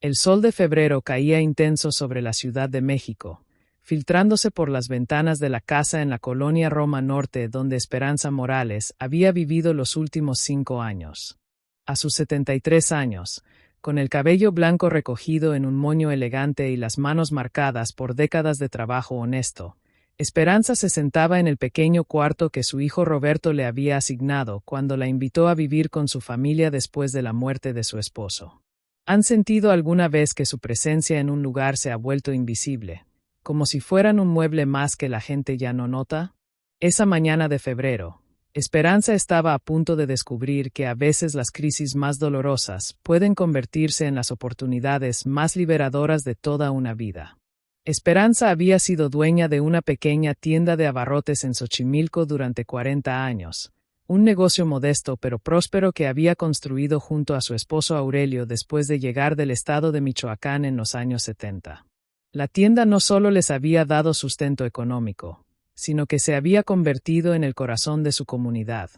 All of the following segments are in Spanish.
El sol de febrero caía intenso sobre la Ciudad de México, filtrándose por las ventanas de la casa en la colonia Roma Norte donde Esperanza Morales había vivido los últimos 5 años. A sus 73 años, con el cabello blanco recogido en un moño elegante y las manos marcadas por décadas de trabajo honesto, Esperanza se sentaba en el pequeño cuarto que su hijo Roberto le había asignado cuando la invitó a vivir con su familia después de la muerte de su esposo. ¿Han sentido alguna vez que su presencia en un lugar se ha vuelto invisible, como si fueran un mueble más que la gente ya no nota? Esa mañana de febrero, Esperanza estaba a punto de descubrir que a veces las crisis más dolorosas pueden convertirse en las oportunidades más liberadoras de toda una vida. Esperanza había sido dueña de una pequeña tienda de abarrotes en Xochimilco durante 40 años, un negocio modesto pero próspero que había construido junto a su esposo Aurelio después de llegar del estado de Michoacán en los años 70. La tienda no solo les había dado sustento económico, sino que se había convertido en el corazón de su comunidad,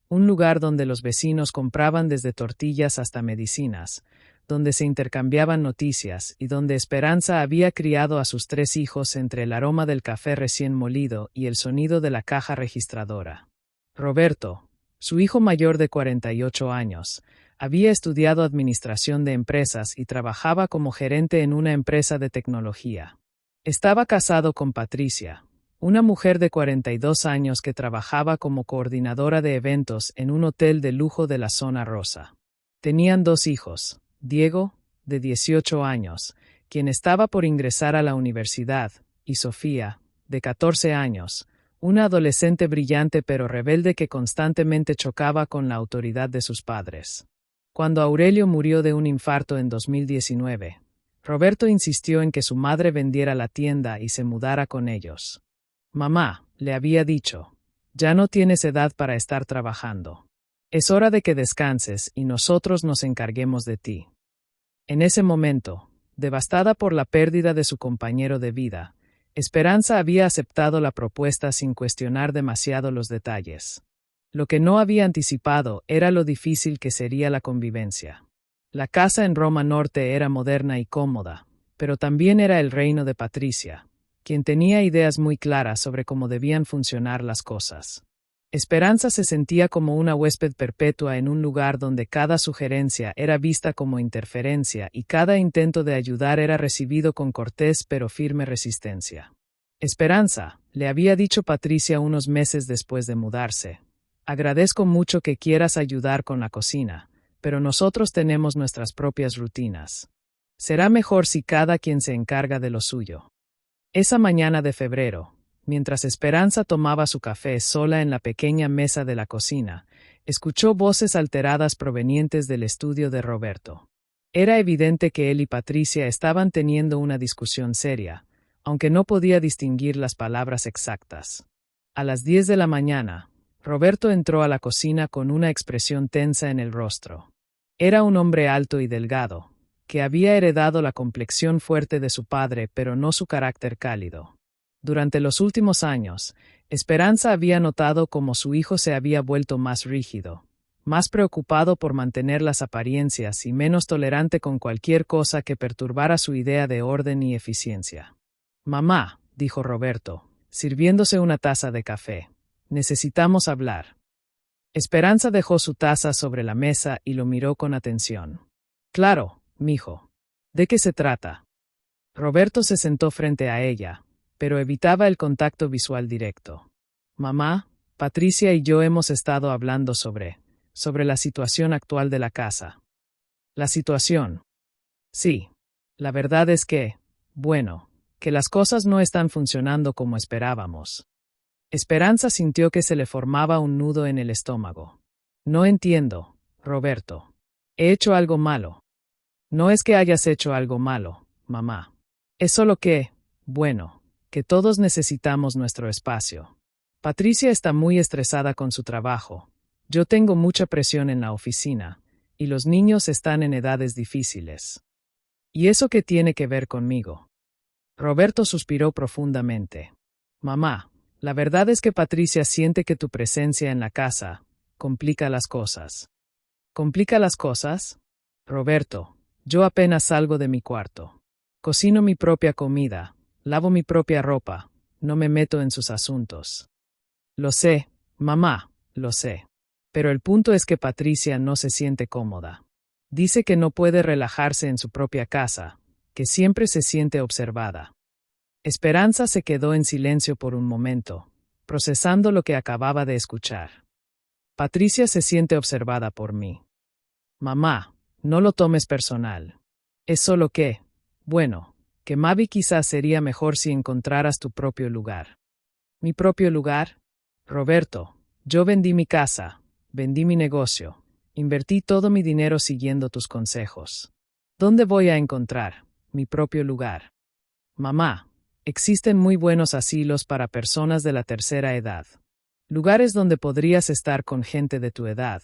un lugar donde los vecinos compraban desde tortillas hasta medicinas, donde se intercambiaban noticias y donde Esperanza había criado a sus 3 hijos entre el aroma del café recién molido y el sonido de la caja registradora. Roberto, su hijo mayor de 48 años, había estudiado administración de empresas y trabajaba como gerente en una empresa de tecnología. Estaba casado con Patricia, una mujer de 42 años que trabajaba como coordinadora de eventos en un hotel de lujo de la zona rosa. Tenían 2 hijos. Diego, de 18 años, quien estaba por ingresar a la universidad, y Sofía, de 14 años, una adolescente brillante pero rebelde que constantemente chocaba con la autoridad de sus padres. Cuando Aurelio murió de un infarto en 2019, Roberto insistió en que su madre vendiera la tienda y se mudara con ellos. «Mamá», le había dicho, «ya no tienes edad para estar trabajando. Es hora de que descanses y nosotros nos encarguemos de ti». En ese momento, devastada por la pérdida de su compañero de vida, Esperanza había aceptado la propuesta sin cuestionar demasiado los detalles. Lo que no había anticipado era lo difícil que sería la convivencia. La casa en Roma Norte era moderna y cómoda, pero también era el reino de Patricia, quien tenía ideas muy claras sobre cómo debían funcionar las cosas. Esperanza se sentía como una huésped perpetua en un lugar donde cada sugerencia era vista como interferencia y cada intento de ayudar era recibido con cortés pero firme resistencia. «Esperanza», le había dicho Patricia unos meses después de mudarse, «agradezco mucho que quieras ayudar con la cocina, pero nosotros tenemos nuestras propias rutinas. Será mejor si cada quien se encarga de lo suyo». Esa mañana de febrero, mientras Esperanza tomaba su café sola en la pequeña mesa de la cocina, escuchó voces alteradas provenientes del estudio de Roberto. Era evidente que él y Patricia estaban teniendo una discusión seria, aunque no podía distinguir las palabras exactas. A las 10 de la mañana, Roberto entró a la cocina con una expresión tensa en el rostro. Era un hombre alto y delgado, que había heredado la complexión fuerte de su padre pero no su carácter cálido. Durante los últimos años, Esperanza había notado cómo su hijo se había vuelto más rígido, más preocupado por mantener las apariencias y menos tolerante con cualquier cosa que perturbara su idea de orden y eficiencia. «Mamá», dijo Roberto, sirviéndose una taza de café, «necesitamos hablar». Esperanza dejó su taza sobre la mesa y lo miró con atención. «Claro, mijo. ¿De qué se trata?» Roberto se sentó frente a ella, pero evitaba el contacto visual directo. «Mamá, Patricia y yo hemos estado hablando sobre la situación actual de la casa». «¿La situación?» «Sí. La verdad es que, bueno, que las cosas no están funcionando como esperábamos». Esperanza sintió que se le formaba un nudo en el estómago. «No entiendo, Roberto. ¿He hecho algo malo?» «No es que hayas hecho algo malo, mamá. Es solo que, bueno, que todos necesitamos nuestro espacio. Patricia está muy estresada con su trabajo. Yo tengo mucha presión en la oficina, y los niños están en edades difíciles. ¿Y eso qué tiene que ver conmigo?» Roberto suspiró profundamente. «Mamá, la verdad es que Patricia siente que tu presencia en la casa complica las cosas». ¿Complica las cosas? Roberto, Yo apenas salgo de mi cuarto. Cocino mi propia comida, lavo mi propia ropa, no me meto en sus asuntos. Lo sé, mamá, lo sé. Pero el punto es que Patricia no se siente cómoda. Dice que no puede relajarse en su propia casa, que siempre se siente observada. Esperanza se quedó en silencio por un momento, procesando lo que acababa de escuchar. Patricia se siente observada por mí. Mamá, no lo tomes personal. Es solo que, bueno, que Mavi quizás sería mejor si encontraras tu propio lugar. ¿Mi propio lugar? Roberto, yo vendí mi casa, vendí mi negocio, invertí todo mi dinero siguiendo tus consejos. ¿Dónde voy a encontrar mi propio lugar? Mamá, existen muy buenos asilos para personas de la tercera edad. Lugares donde podrías estar con gente de tu edad,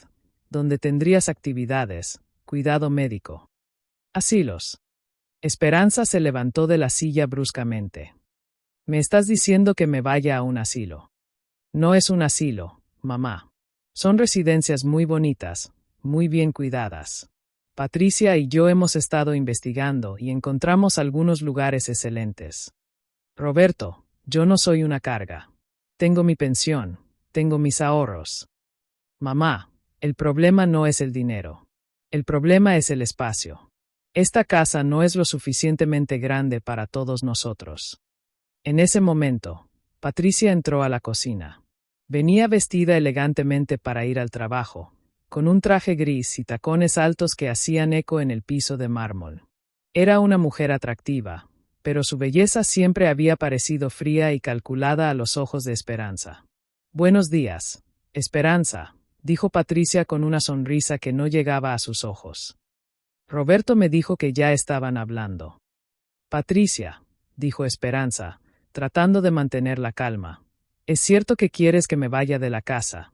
donde tendrías actividades, cuidado médico. Asilos. Esperanza se levantó de la silla bruscamente. ¿Me estás diciendo que me vaya a un asilo? No es un asilo, mamá. Son residencias muy bonitas, muy bien cuidadas. Patricia y yo hemos estado investigando y encontramos algunos lugares excelentes. Roberto, yo no soy una carga. Tengo mi pensión, tengo mis ahorros. Mamá, el problema no es el dinero. El problema es el espacio. Esta casa no es lo suficientemente grande para todos nosotros. En ese momento, Patricia entró a la cocina. Venía vestida elegantemente para ir al trabajo, con un traje gris y tacones altos que hacían eco en el piso de mármol. Era una mujer atractiva, pero su belleza siempre había parecido fría y calculada a los ojos de Esperanza. Buenos días, Esperanza, dijo Patricia con una sonrisa que no llegaba a sus ojos. Roberto me dijo que ya estaban hablando. Patricia, dijo Esperanza, tratando de mantener la calma. ¿Es cierto que quieres que me vaya de la casa?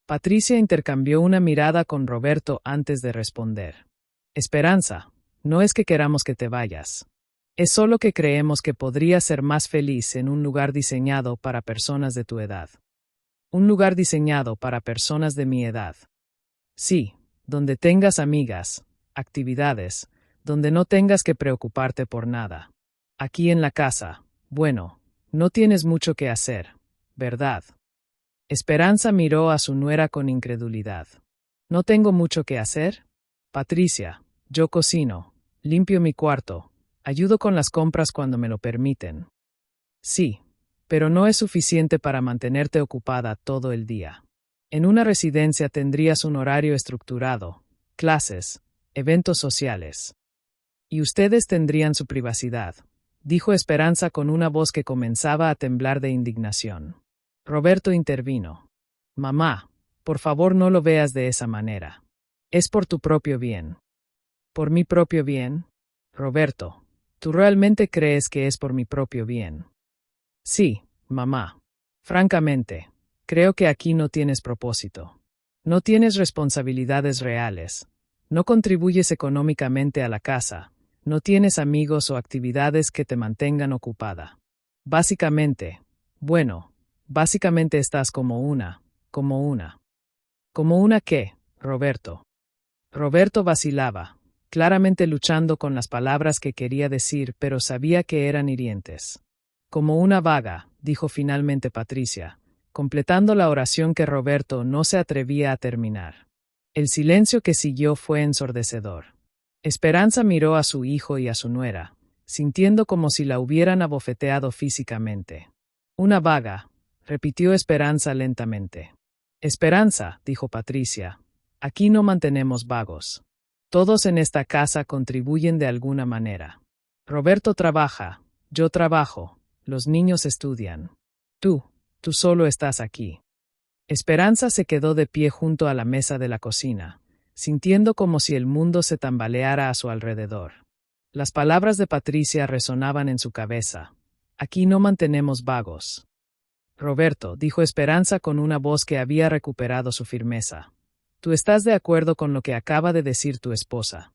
Patricia intercambió una mirada con Roberto antes de responder. Esperanza, no es que queramos que te vayas. Es solo que creemos que podrías ser más feliz en un lugar diseñado para personas de tu edad. Un lugar diseñado para personas de mi edad. Sí, donde tengas amigas, actividades, donde no tengas que preocuparte por nada. Aquí en la casa, bueno, no tienes mucho que hacer, ¿verdad? Esperanza miró a su nuera con incredulidad. ¿No tengo mucho que hacer? Patricia, yo cocino, limpio mi cuarto, ayudo con las compras cuando me lo permiten. Sí, pero no es suficiente para mantenerte ocupada todo el día. En una residencia tendrías un horario estructurado, clases, eventos sociales. Y ustedes tendrían su privacidad, dijo Esperanza con una voz que comenzaba a temblar de indignación. Roberto intervino. Mamá, por favor no lo veas de esa manera. Es por tu propio bien. ¿Por mi propio bien? Roberto, ¿tú realmente crees que es por mi propio bien? Sí, mamá. Francamente, creo que aquí no tienes propósito. No tienes responsabilidades reales. No contribuyes económicamente a la casa. No tienes amigos o actividades que te mantengan ocupada. Básicamente, básicamente estás como una. ¿Como una qué, Roberto? Roberto vacilaba, claramente luchando con las palabras que quería decir, pero sabía que eran hirientes. Como una vaga, dijo finalmente Patricia, completando la oración que Roberto no se atrevía a terminar. El silencio que siguió fue ensordecedor. Esperanza miró a su hijo y a su nuera, sintiendo como si la hubieran abofeteado físicamente. Una vaga, repitió Esperanza lentamente. Esperanza, dijo Patricia, aquí no mantenemos vagos. Todos en esta casa contribuyen de alguna manera. Roberto trabaja, yo trabajo, los niños estudian. Tú solo estás aquí. Esperanza se quedó de pie junto a la mesa de la cocina, sintiendo como si el mundo se tambaleara a su alrededor. Las palabras de Patricia resonaban en su cabeza. Aquí no mantenemos vagos. Roberto, dijo Esperanza con una voz que había recuperado su firmeza. ¿Tú estás de acuerdo con lo que acaba de decir tu esposa?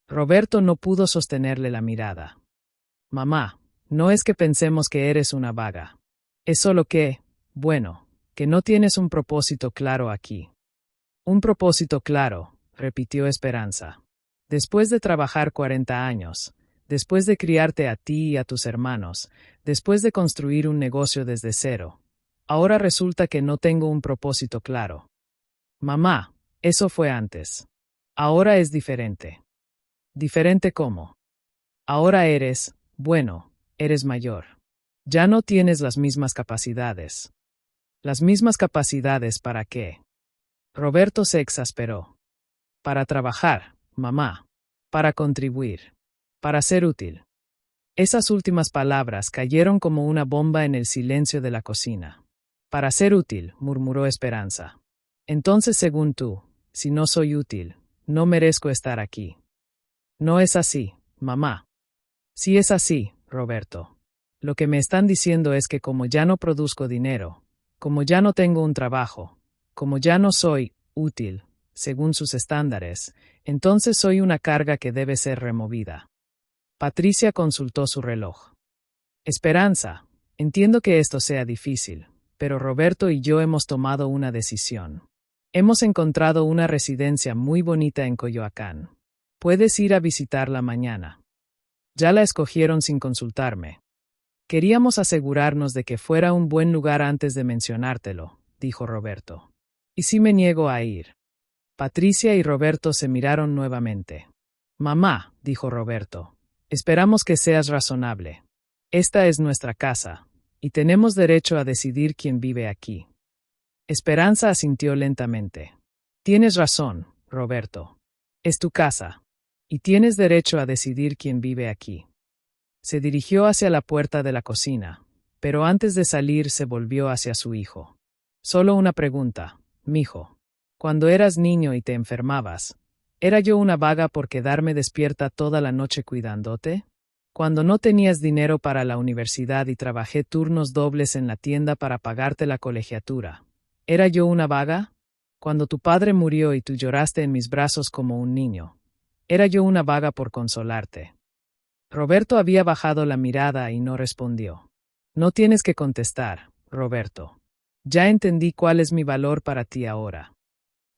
Roberto no pudo sostenerle la mirada. Mamá, no es que pensemos que eres una vaga. Es solo que, que no tienes un propósito claro aquí. Un propósito claro, repitió Esperanza. Después de trabajar 40 años, después de criarte a ti y a tus hermanos, después de construir un negocio desde cero, ahora resulta que no tengo un propósito claro. Mamá, eso fue antes. Ahora es diferente. ¿Diferente cómo? Ahora eres mayor. Ya no tienes las mismas capacidades. ¿Las mismas capacidades para qué? Roberto se exasperó. Para trabajar, mamá. Para contribuir. Para ser útil. Esas últimas palabras cayeron como una bomba en el silencio de la cocina. Para ser útil, murmuró Esperanza. Entonces, según tú, si no soy útil, no merezco estar aquí. No es así, mamá. Sí es así, Roberto. Lo que me están diciendo es que como ya no produzco dinero, como ya no tengo un trabajo, como ya no soy útil, según sus estándares, entonces soy una carga que debe ser removida. Patricia consultó su reloj. Esperanza, entiendo que esto sea difícil, pero Roberto y yo hemos tomado una decisión. Hemos encontrado una residencia muy bonita en Coyoacán. Puedes ir a visitarla mañana. Ya la escogieron sin consultarme. Queríamos asegurarnos de que fuera un buen lugar antes de mencionártelo, dijo Roberto. ¿Y si me niego a ir? Patricia y Roberto se miraron nuevamente. Mamá, dijo Roberto, esperamos que seas razonable. Esta es nuestra casa, y tenemos derecho a decidir quién vive aquí. Esperanza asintió lentamente. Tienes razón, Roberto. Es tu casa, y tienes derecho a decidir quién vive aquí. Se dirigió hacia la puerta de la cocina, pero antes de salir se volvió hacia su hijo. Solo una pregunta, mijo. Cuando eras niño y te enfermabas, ¿era yo una vaga por quedarme despierta toda la noche cuidándote? Cuando no tenías dinero para la universidad y trabajé turnos dobles en la tienda para pagarte la colegiatura, ¿era yo una vaga? Cuando tu padre murió y tú lloraste en mis brazos como un niño, ¿era yo una vaga por consolarte? Roberto había bajado la mirada y no respondió. No tienes que contestar, Roberto. Ya entendí cuál es mi valor para ti ahora.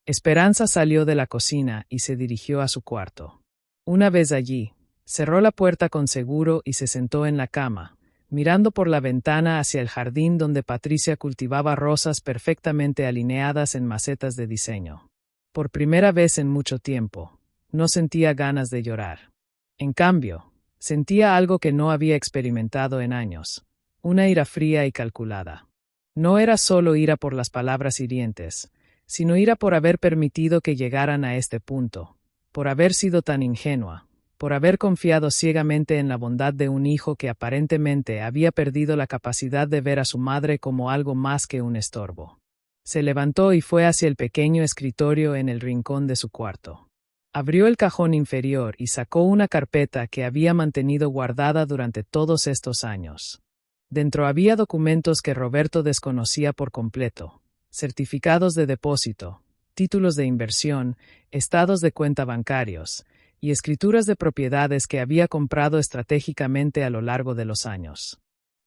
Esperanza salió de la cocina y se dirigió a su cuarto. Una vez allí, cerró la puerta con seguro y se sentó en la cama, mirando por la ventana hacia el jardín donde Patricia cultivaba rosas perfectamente alineadas en macetas de diseño. Por primera vez en mucho tiempo, no sentía ganas de llorar. En cambio, sentía algo que no había experimentado en años, una ira fría y calculada. No era solo ira por las palabras hirientes, sino ira por haber permitido que llegaran a este punto, por haber sido tan ingenua, por haber confiado ciegamente en la bondad de un hijo que aparentemente había perdido la capacidad de ver a su madre como algo más que un estorbo. Se levantó y fue hacia el pequeño escritorio en el rincón de su cuarto. Abrió el cajón inferior y sacó una carpeta que había mantenido guardada durante todos estos años. Dentro había documentos que Roberto desconocía por completo, certificados de depósito, títulos de inversión, estados de cuenta bancarios, y escrituras de propiedades que había comprado estratégicamente a lo largo de los años.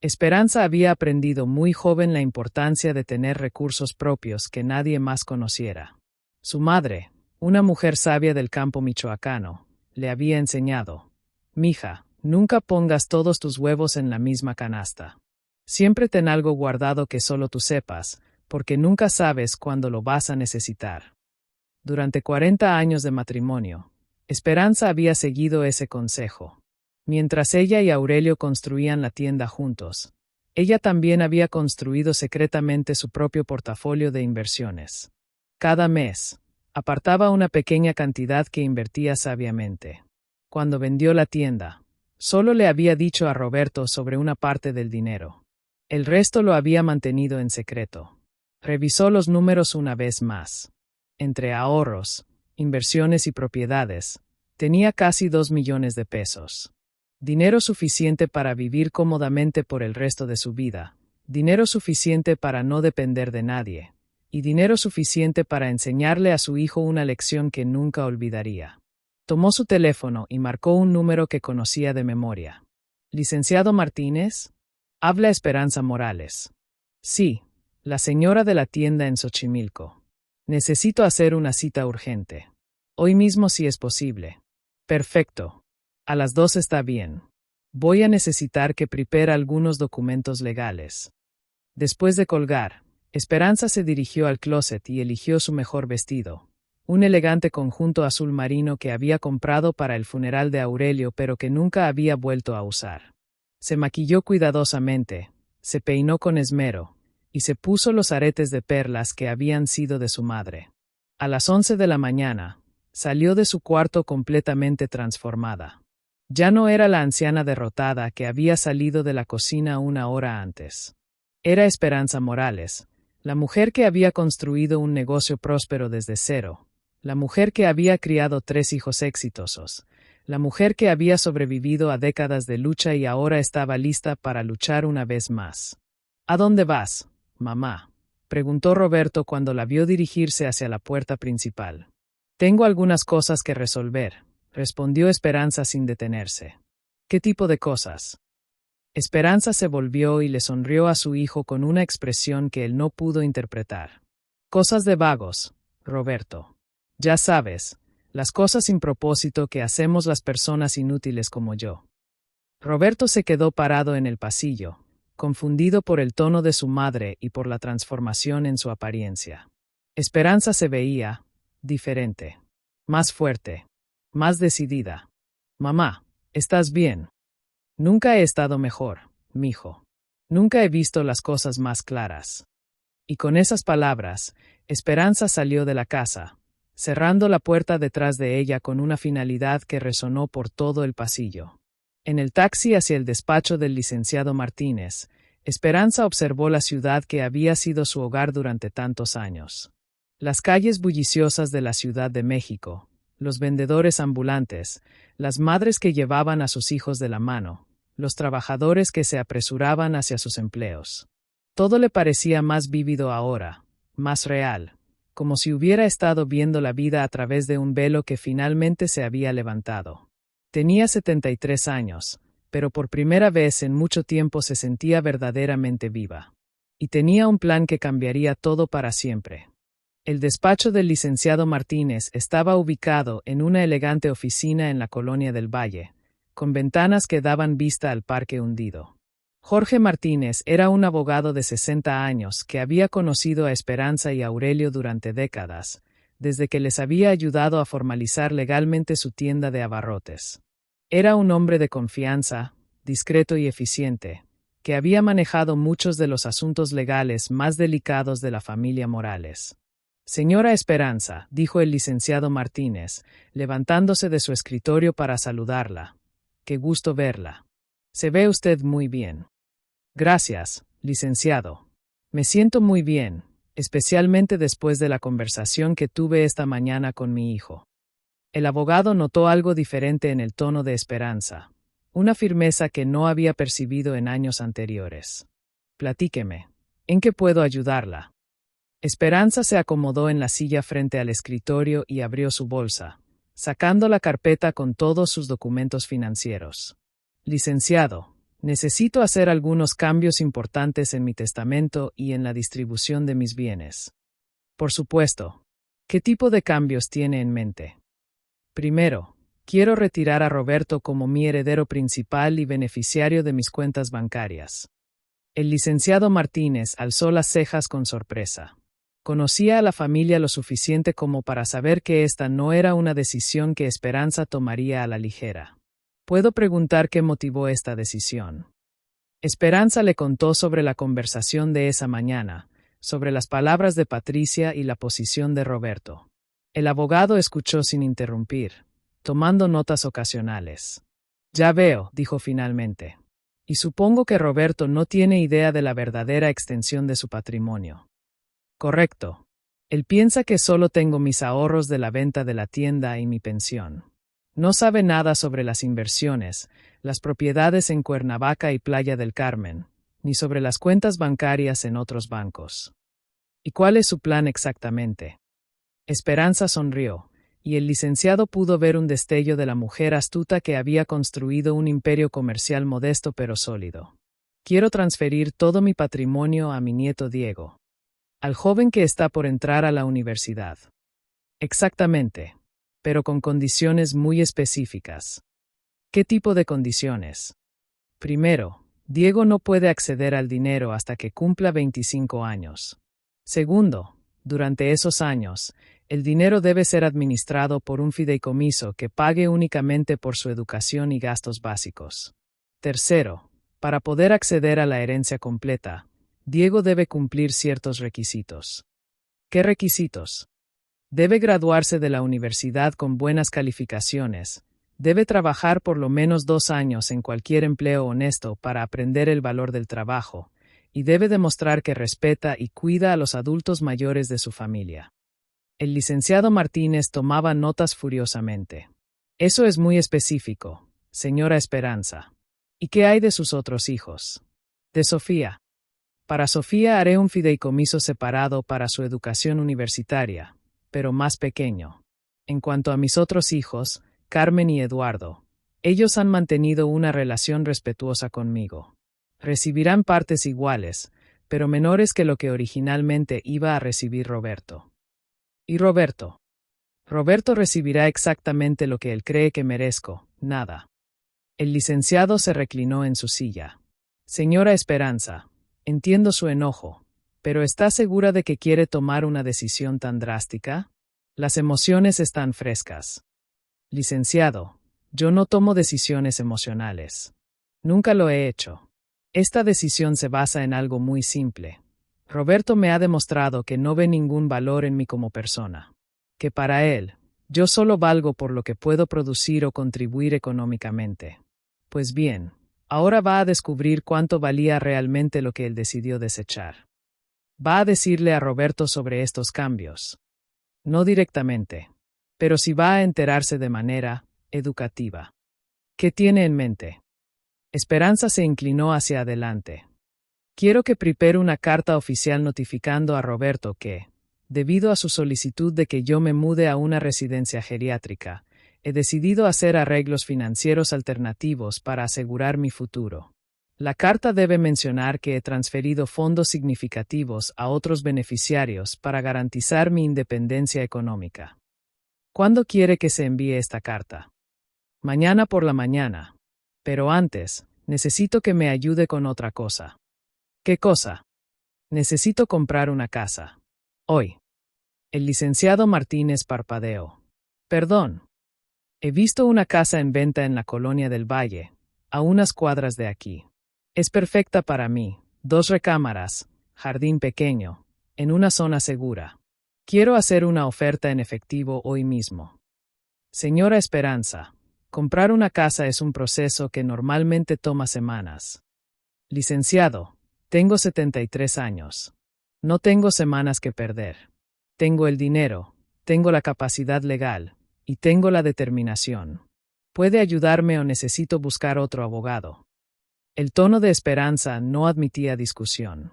Esperanza había aprendido muy joven la importancia de tener recursos propios que nadie más conociera. Su madre, una mujer sabia del campo michoacano, le había enseñado: «Mija, nunca pongas todos tus huevos en la misma canasta. Siempre ten algo guardado que solo tú sepas, porque nunca sabes cuándo lo vas a necesitar». Durante 40 años de matrimonio, Esperanza había seguido ese consejo. Mientras ella y Aurelio construían la tienda juntos, ella también había construido secretamente su propio portafolio de inversiones. Cada mes, apartaba una pequeña cantidad que invertía sabiamente. Cuando vendió la tienda, solo le había dicho a Roberto sobre una parte del dinero. El resto lo había mantenido en secreto. Revisó los números una vez más. Entre ahorros, inversiones y propiedades, tenía casi 2 millones de pesos. Dinero suficiente para vivir cómodamente por el resto de su vida, dinero suficiente para no depender de nadie, y dinero suficiente para enseñarle a su hijo una lección que nunca olvidaría. Tomó su teléfono y marcó un número que conocía de memoria. «¿Licenciado Martínez?» «Habla Esperanza Morales». «Sí, la señora de la tienda en Xochimilco. Necesito hacer una cita urgente. Hoy mismo si es posible». Perfecto. A las 2 está bien. Voy a necesitar que prepare algunos documentos legales. Después de colgar, Esperanza se dirigió al closet y eligió su mejor vestido. Un elegante conjunto azul marino que había comprado para el funeral de Aurelio pero que nunca había vuelto a usar. Se maquilló cuidadosamente, se peinó con esmero, y se puso los aretes de perlas que habían sido de su madre. A las 11 de la mañana, salió de su cuarto completamente transformada. Ya no era la anciana derrotada que había salido de la cocina una hora antes. Era Esperanza Morales, la mujer que había construido un negocio próspero desde cero, la mujer que había criado 3 hijos exitosos, la mujer que había sobrevivido a décadas de lucha y ahora estaba lista para luchar una vez más. ¿A dónde vas, mamá?, preguntó Roberto cuando la vio dirigirse hacia la puerta principal. Tengo algunas cosas que resolver, respondió Esperanza sin detenerse. ¿Qué tipo de cosas? Esperanza se volvió y le sonrió a su hijo con una expresión que él no pudo interpretar. Cosas de vagos, Roberto. Ya sabes, las cosas sin propósito que hacemos las personas inútiles como yo. Roberto se quedó parado en el pasillo, confundido por el tono de su madre y por la transformación en su apariencia. Esperanza se veía diferente, más fuerte, más decidida. Mamá, ¿estás bien? Nunca he estado mejor, mijo. Nunca he visto las cosas más claras. Y con esas palabras, Esperanza salió de la casa, cerrando la puerta detrás de ella con una finalidad que resonó por todo el pasillo. En el taxi hacia el despacho del licenciado Martínez, Esperanza observó la ciudad que había sido su hogar durante tantos años. Las calles bulliciosas de la Ciudad de México, los vendedores ambulantes, las madres que llevaban a sus hijos de la mano, los trabajadores que se apresuraban hacia sus empleos. Todo le parecía más vívido ahora, más real, como si hubiera estado viendo la vida a través de un velo que finalmente se había levantado. Tenía 73 años, pero por primera vez en mucho tiempo se sentía verdaderamente viva. Y tenía un plan que cambiaría todo para siempre. El despacho del licenciado Martínez estaba ubicado en una elegante oficina en la Colonia del Valle, con ventanas que daban vista al Parque Hundido. Jorge Martínez era un abogado de 60 años que había conocido a Esperanza y Aurelio durante décadas, desde que les había ayudado a formalizar legalmente su tienda de abarrotes. Era un hombre de confianza, discreto y eficiente, que había manejado muchos de los asuntos legales más delicados de la familia Morales. Señora Esperanza, dijo el licenciado Martínez, levantándose de su escritorio para saludarla. Qué gusto verla. Se ve usted muy bien. Gracias, licenciado. Me siento muy bien, especialmente después de la conversación que tuve esta mañana con mi hijo. El abogado notó algo diferente en el tono de Esperanza, una firmeza que no había percibido en años anteriores. Platíqueme, ¿en qué puedo ayudarla? Esperanza se acomodó en la silla frente al escritorio y abrió su bolsa, sacando la carpeta con todos sus documentos financieros. Licenciado, necesito hacer algunos cambios importantes en mi testamento y en la distribución de mis bienes. Por supuesto. ¿Qué tipo de cambios tiene en mente? Primero, quiero retirar a Roberto como mi heredero principal y beneficiario de mis cuentas bancarias. El licenciado Martínez alzó las cejas con sorpresa. Conocía a la familia lo suficiente como para saber que esta no era una decisión que Esperanza tomaría a la ligera. ¿Puedo preguntar qué motivó esta decisión? Esperanza le contó sobre la conversación de esa mañana, sobre las palabras de Patricia y la posición de Roberto. El abogado escuchó sin interrumpir, tomando notas ocasionales. Ya veo, dijo finalmente. Y supongo que Roberto no tiene idea de la verdadera extensión de su patrimonio. Correcto. Él piensa que solo tengo mis ahorros de la venta de la tienda y mi pensión. No sabe nada sobre las inversiones, las propiedades en Cuernavaca y Playa del Carmen, ni sobre las cuentas bancarias en otros bancos. ¿Y cuál es su plan exactamente? Esperanza sonrió, y el licenciado pudo ver un destello de la mujer astuta que había construido un imperio comercial modesto pero sólido. Quiero transferir todo mi patrimonio a mi nieto Diego. Al joven que está por entrar a la universidad. Exactamente. pero con condiciones muy específicas. ¿Qué tipo de condiciones? Primero, Diego no puede acceder al dinero hasta que cumpla 25 años. Segundo, durante esos años, el dinero debe ser administrado por un fideicomiso que pague únicamente por su educación y gastos básicos. Tercero, para poder acceder a la herencia completa, Diego debe cumplir ciertos requisitos. ¿Qué requisitos? Debe graduarse de la universidad con buenas calificaciones. Debe trabajar por lo menos 2 años en cualquier empleo honesto para aprender el valor del trabajo, y debe demostrar que respeta y cuida a los adultos mayores de su familia. El licenciado Martínez tomaba notas furiosamente. Eso es muy específico, señora Esperanza. ¿Y qué hay de sus otros hijos? De Sofía. Para Sofía haré un fideicomiso separado para su educación universitaria, pero más pequeño. En cuanto a mis otros hijos, Carmen y Eduardo, ellos han mantenido una relación respetuosa conmigo. Recibirán partes iguales, pero menores que lo que originalmente iba a recibir Roberto. ¿Y Roberto? Roberto recibirá exactamente lo que él cree que merezco, nada. El licenciado se reclinó en su silla. Señora Esperanza, entiendo su enojo, pero ¿está segura de que quiere tomar una decisión tan drástica? Las emociones están frescas. Licenciado, yo no tomo decisiones emocionales. Nunca lo he hecho. Esta decisión se basa en algo muy simple. Roberto me ha demostrado que no ve ningún valor en mí como persona. Que para él, yo solo valgo por lo que puedo producir o contribuir económicamente. Pues bien, ahora va a descubrir cuánto valía realmente lo que él decidió desechar. Va a decirle a Roberto sobre estos cambios. No directamente, pero sí va a enterarse de manera educativa. ¿Qué tiene en mente? Esperanza se inclinó hacia adelante. Quiero que prepare una carta oficial notificando a Roberto que, debido a su solicitud de que yo me mude a una residencia geriátrica, he decidido hacer arreglos financieros alternativos para asegurar mi futuro. La carta debe mencionar que he transferido fondos significativos a otros beneficiarios para garantizar mi independencia económica. ¿Cuándo quiere que se envíe esta carta? Mañana por la mañana. Pero antes, necesito que me ayude con otra cosa. ¿Qué cosa? Necesito comprar una casa. Hoy. El licenciado Martínez parpadeó. Perdón. He visto una casa en venta en la Colonia del Valle, a unas cuadras de aquí. Es perfecta para mí, 2 recámaras, jardín pequeño, en una zona segura. Quiero hacer una oferta en efectivo hoy mismo. Señora Esperanza, comprar una casa es un proceso que normalmente toma semanas. Licenciado, tengo 73 años. No tengo semanas que perder. Tengo el dinero, tengo la capacidad legal, y tengo la determinación. ¿Puede ayudarme o necesito buscar otro abogado? El tono de Esperanza no admitía discusión.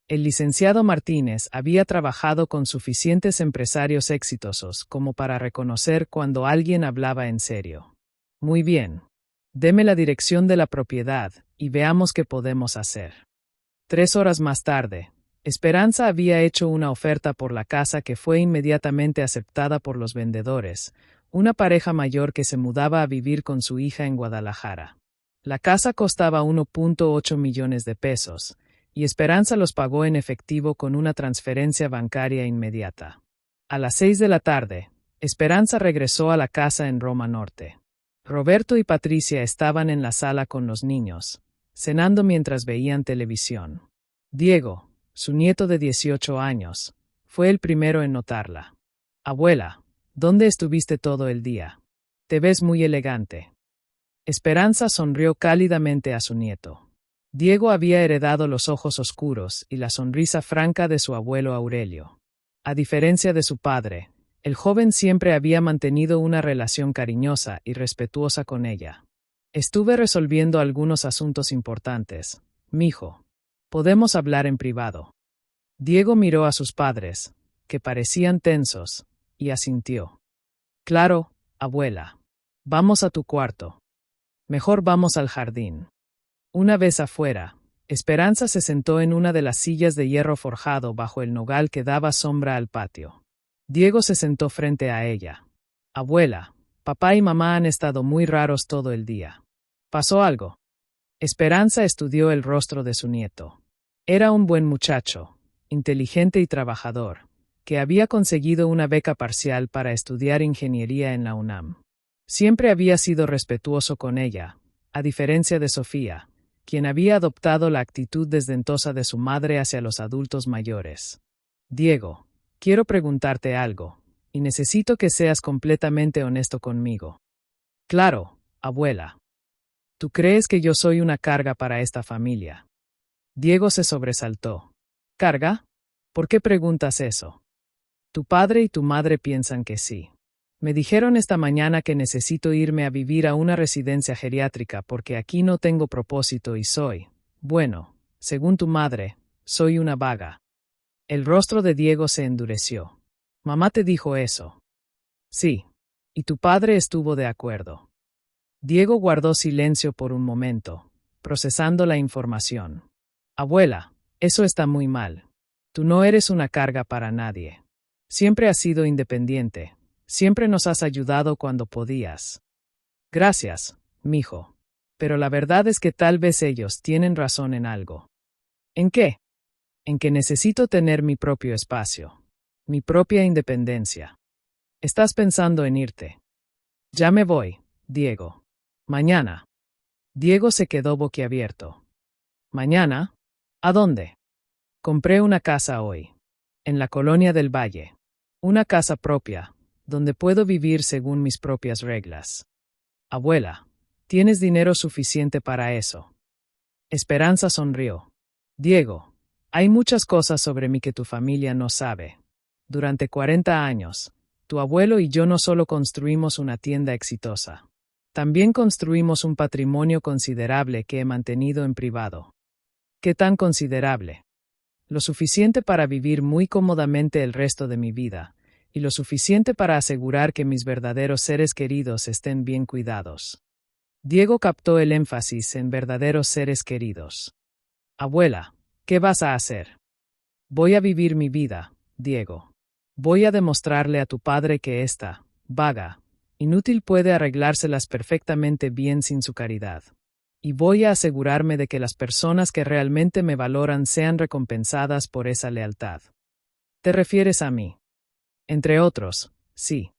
El licenciado Martínez había trabajado con suficientes empresarios exitosos como para reconocer cuando alguien hablaba en serio. Muy bien. Deme la dirección de la propiedad y veamos qué podemos hacer. 3 horas más tarde, Esperanza había hecho una oferta por la casa que fue inmediatamente aceptada por los vendedores, una pareja mayor que se mudaba a vivir con su hija en Guadalajara. La casa costaba 1.8 millones de pesos, y Esperanza los pagó en efectivo con una transferencia bancaria inmediata. A las 6 de la tarde, Esperanza regresó a la casa en Roma Norte. Roberto y Patricia estaban en la sala con los niños, cenando mientras veían televisión. Diego, su nieto de 18 años, fue el primero en notarla. Abuela, ¿dónde estuviste todo el día? Te ves muy elegante. Esperanza sonrió cálidamente a su nieto. Diego había heredado los ojos oscuros y la sonrisa franca de su abuelo Aurelio. A diferencia de su padre, el joven siempre había mantenido una relación cariñosa y respetuosa con ella. Estuve resolviendo algunos asuntos importantes, mijo. Podemos hablar en privado. Diego miró a sus padres, que parecían tensos, y asintió. Claro, abuela. Vamos a tu cuarto. Mejor vamos al jardín. Una vez afuera, Esperanza se sentó en una de las sillas de hierro forjado bajo el nogal que daba sombra al patio. Diego se sentó frente a ella. Abuela, papá y mamá han estado muy raros todo el día. ¿Pasó algo? Esperanza estudió el rostro de su nieto. Era un buen muchacho, inteligente y trabajador, que había conseguido una beca parcial para estudiar ingeniería en la UNAM. Siempre había sido respetuoso con ella, a diferencia de Sofía, quien había adoptado la actitud desdentosa de su madre hacia los adultos mayores. Diego, quiero preguntarte algo, y necesito que seas completamente honesto conmigo. Claro, abuela. ¿Tú crees que yo soy una carga para esta familia? Diego se sobresaltó. ¿Carga? ¿Por qué preguntas eso? Tu padre y tu madre piensan que sí. Me dijeron esta mañana que necesito irme a vivir a una residencia geriátrica porque aquí no tengo propósito y soy, bueno, según tu madre, soy una vaga. El rostro de Diego se endureció. ¿Mamá te dijo eso? Sí. Y tu padre estuvo de acuerdo. Diego guardó silencio por un momento, procesando la información. Abuela, eso está muy mal. Tú no eres una carga para nadie. Siempre has sido independiente. Siempre nos has ayudado cuando podías. Gracias, mijo. Pero la verdad es que tal vez ellos tienen razón en algo. ¿En qué? En que necesito tener mi propio espacio. Mi propia independencia. Estás pensando en irte. Ya me voy, Diego. Mañana. Diego se quedó boquiabierto. ¿Mañana? ¿A dónde? Compré una casa hoy. En la colonia del Valle. Una casa propia, donde puedo vivir según mis propias reglas. Abuela, ¿tienes dinero suficiente para eso? Esperanza sonrió. Diego, hay muchas cosas sobre mí que tu familia no sabe. Durante 40 años, tu abuelo y yo no solo construimos una tienda exitosa. También construimos un patrimonio considerable que he mantenido en privado. ¿Qué tan considerable? Lo suficiente para vivir muy cómodamente el resto de mi vida, y lo suficiente para asegurar que mis verdaderos seres queridos estén bien cuidados. Diego captó el énfasis en verdaderos seres queridos. Abuela, ¿qué vas a hacer? Voy a vivir mi vida, Diego. Voy a demostrarle a tu padre que esta, vaga, inútil puede arreglárselas perfectamente bien sin su caridad. Y voy a asegurarme de que las personas que realmente me valoran sean recompensadas por esa lealtad. ¿Te refieres a mí? Entre otros, sí.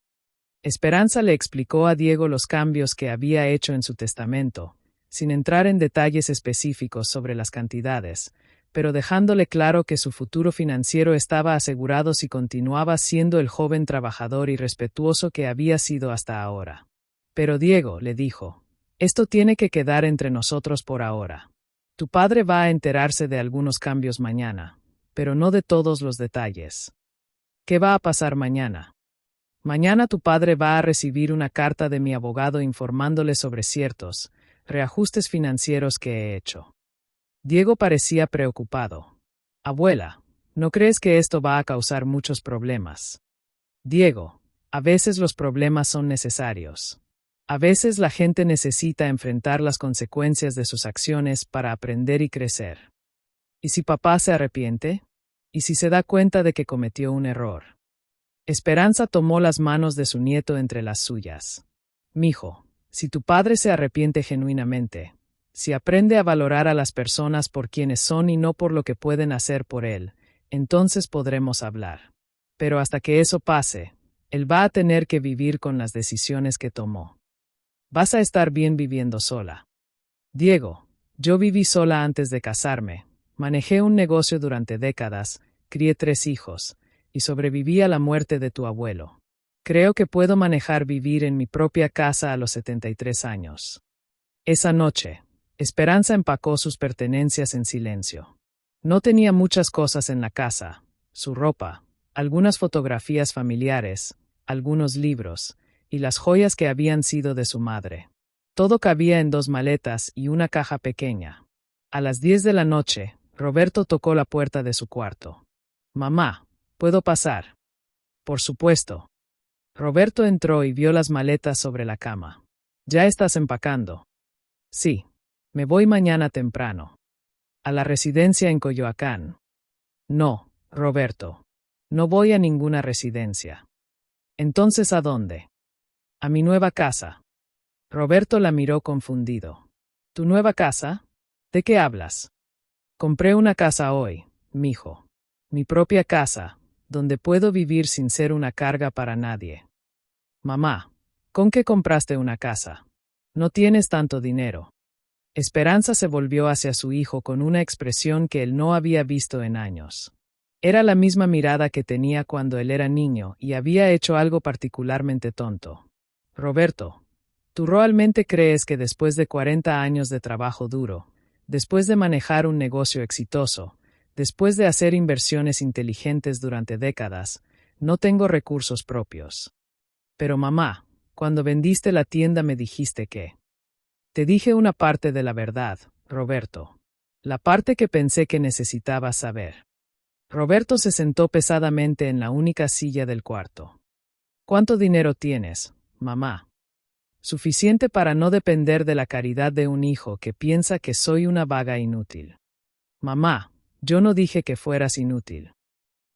Esperanza le explicó a Diego los cambios que había hecho en su testamento, sin entrar en detalles específicos sobre las cantidades, pero dejándole claro que su futuro financiero estaba asegurado si continuaba siendo el joven trabajador y respetuoso que había sido hasta ahora. Pero Diego, le dijo, esto tiene que quedar entre nosotros por ahora. Tu padre va a enterarse de algunos cambios mañana, pero no de todos los detalles. ¿Qué va a pasar mañana? Mañana tu padre va a recibir una carta de mi abogado informándole sobre ciertos reajustes financieros que he hecho. Diego parecía preocupado. Abuela, ¿no crees que esto va a causar muchos problemas? Diego, a veces los problemas son necesarios. A veces la gente necesita enfrentar las consecuencias de sus acciones para aprender y crecer. ¿Y si papá se arrepiente? ¿Y si se da cuenta de que cometió un error? Esperanza tomó las manos de su nieto entre las suyas. Mijo, si tu padre se arrepiente genuinamente, si aprende a valorar a las personas por quienes son y no por lo que pueden hacer por él, entonces podremos hablar. Pero hasta que eso pase, él va a tener que vivir con las decisiones que tomó. Vas a estar bien viviendo sola. Diego, yo viví sola antes de casarme, manejé un negocio durante décadas, crié 3 hijos, y sobreviví a la muerte de tu abuelo. Creo que puedo manejar vivir en mi propia casa a los 73 años. Esa noche, Esperanza empacó sus pertenencias en silencio. No tenía muchas cosas en la casa, su ropa, algunas fotografías familiares, algunos libros, y las joyas que habían sido de su madre. Todo cabía en 2 maletas y una caja pequeña. A las 10 de la noche, Roberto tocó la puerta de su cuarto. Mamá, ¿puedo pasar? Por supuesto. Roberto entró y vio las maletas sobre la cama. ¿Ya estás empacando? Sí. Me voy mañana temprano. ¿A la residencia en Coyoacán? No, Roberto. No voy a ninguna residencia. Entonces, ¿a dónde? A mi nueva casa. Roberto la miró confundido. ¿Tu nueva casa? ¿De qué hablas? Compré una casa hoy, mijo. Mi propia casa, donde puedo vivir sin ser una carga para nadie. Mamá, ¿con qué compraste una casa? No tienes tanto dinero. Esperanza se volvió hacia su hijo con una expresión que él no había visto en años. Era la misma mirada que tenía cuando él era niño y había hecho algo particularmente tonto. Roberto, ¿tú realmente crees que después de 40 años de trabajo duro, después de manejar un negocio exitoso, después de hacer inversiones inteligentes durante décadas, no tengo recursos propios? Pero mamá, cuando vendiste la tienda me dijiste que... Te dije una parte de la verdad, Roberto. La parte que pensé que necesitabas saber. Roberto se sentó pesadamente en la única silla del cuarto. ¿Cuánto dinero tienes, mamá? Suficiente para no depender de la caridad de un hijo que piensa que soy una vaga inútil. Mamá, yo no dije que fueras inútil.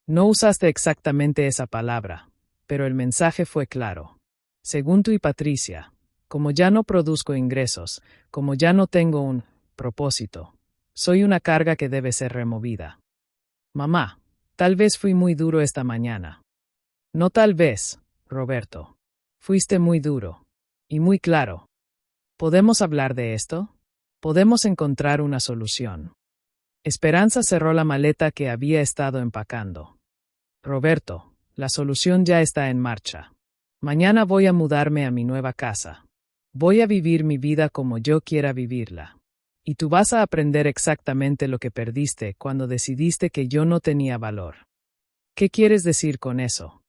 No usaste exactamente esa palabra, pero el mensaje fue claro. Según tú y Patricia, como ya no produzco ingresos, como ya no tengo un propósito, soy una carga que debe ser removida. Mamá, tal vez fui muy duro esta mañana. No tal vez, Roberto. Fuiste muy duro. Y muy claro. ¿Podemos hablar de esto? Podemos encontrar una solución. Esperanza cerró la maleta que había estado empacando. Roberto, la solución ya está en marcha. Mañana voy a mudarme a mi nueva casa. Voy a vivir mi vida como yo quiera vivirla. Y tú vas a aprender exactamente lo que perdiste cuando decidiste que yo no tenía valor. ¿Qué quieres decir con eso?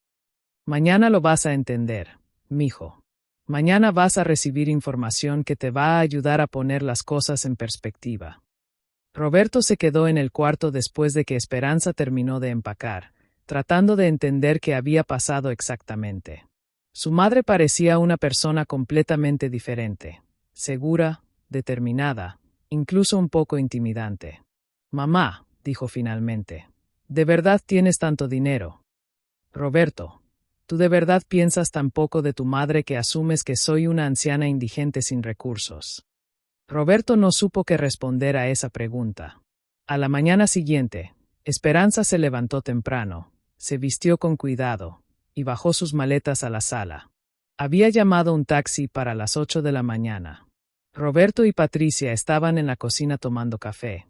Mañana lo vas a entender, mijo. Mañana vas a recibir información que te va a ayudar a poner las cosas en perspectiva. Roberto se quedó en el cuarto después de que Esperanza terminó de empacar, tratando de entender qué había pasado exactamente. Su madre parecía una persona completamente diferente, segura, determinada, incluso un poco intimidante. Mamá, dijo finalmente, ¿de verdad tienes tanto dinero? Roberto, ¿tú de verdad piensas tan poco de tu madre que asumes que soy una anciana indigente sin recursos? Roberto no supo qué responder a esa pregunta. A la mañana siguiente, Esperanza se levantó temprano, se vistió con cuidado, y bajó sus maletas a la sala. Había llamado un taxi para las 8 de la mañana. Roberto y Patricia estaban en la cocina tomando café,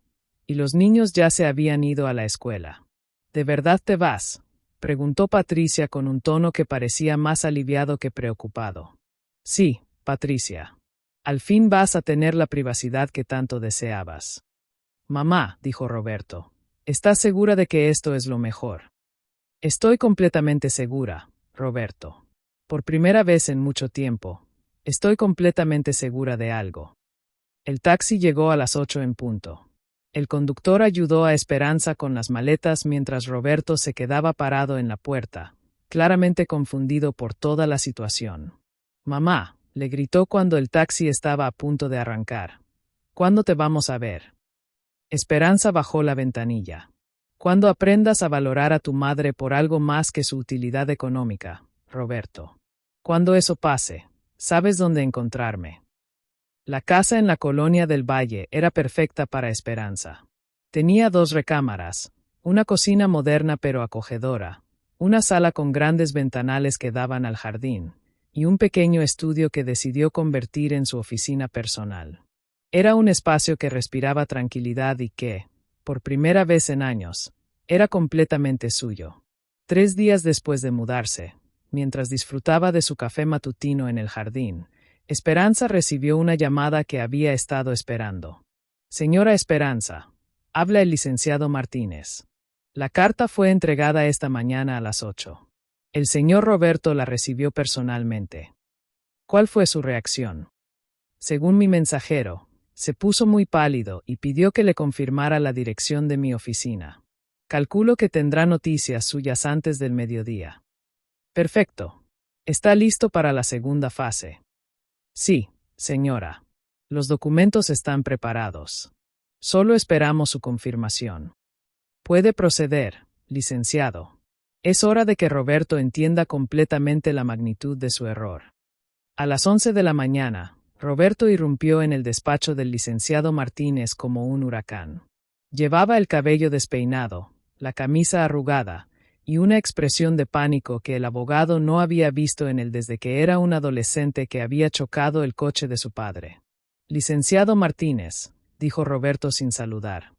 y los niños ya se habían ido a la escuela. ¿De verdad te vas?, preguntó Patricia con un tono que parecía más aliviado que preocupado. Sí, Patricia. Al fin vas a tener la privacidad que tanto deseabas. Mamá, dijo Roberto, ¿estás segura de que esto es lo mejor? Estoy completamente segura, Roberto. Por primera vez en mucho tiempo, estoy completamente segura de algo. El taxi llegó a las 8 en punto. El conductor ayudó a Esperanza con las maletas mientras Roberto se quedaba parado en la puerta, claramente confundido por toda la situación. Mamá, le gritó cuando el taxi estaba a punto de arrancar. ¿Cuándo te vamos a ver? Esperanza bajó la ventanilla. Cuando aprendas a valorar a tu madre por algo más que su utilidad económica, Roberto. Cuando eso pase, sabes dónde encontrarme. La casa en la colonia del Valle era perfecta para Esperanza. Tenía 2 recámaras, una cocina moderna pero acogedora, una sala con grandes ventanales que daban al jardín, y un pequeño estudio que decidió convertir en su oficina personal. Era un espacio que respiraba tranquilidad y que, por primera vez en años, era completamente suyo. 3 días después de mudarse, mientras disfrutaba de su café matutino en el jardín, Esperanza recibió una llamada que había estado esperando. Señora Esperanza, habla el licenciado Martínez. La carta fue entregada esta mañana a las 8. El señor Roberto la recibió personalmente. ¿Cuál fue su reacción? Según mi mensajero, se puso muy pálido y pidió que le confirmara la dirección de mi oficina. Calculo que tendrá noticias suyas antes del mediodía. Perfecto. ¿Está listo para la segunda fase? Sí, señora. Los documentos están preparados. Solo esperamos su confirmación. Puede proceder, licenciado. Es hora de que Roberto entienda completamente la magnitud de su error. A las 11 de la mañana, Roberto irrumpió en el despacho del licenciado Martínez como un huracán. Llevaba el cabello despeinado, la camisa arrugada, y una expresión de pánico que el abogado no había visto en él desde que era un adolescente que había chocado el coche de su padre. Licenciado Martínez, dijo Roberto sin saludar.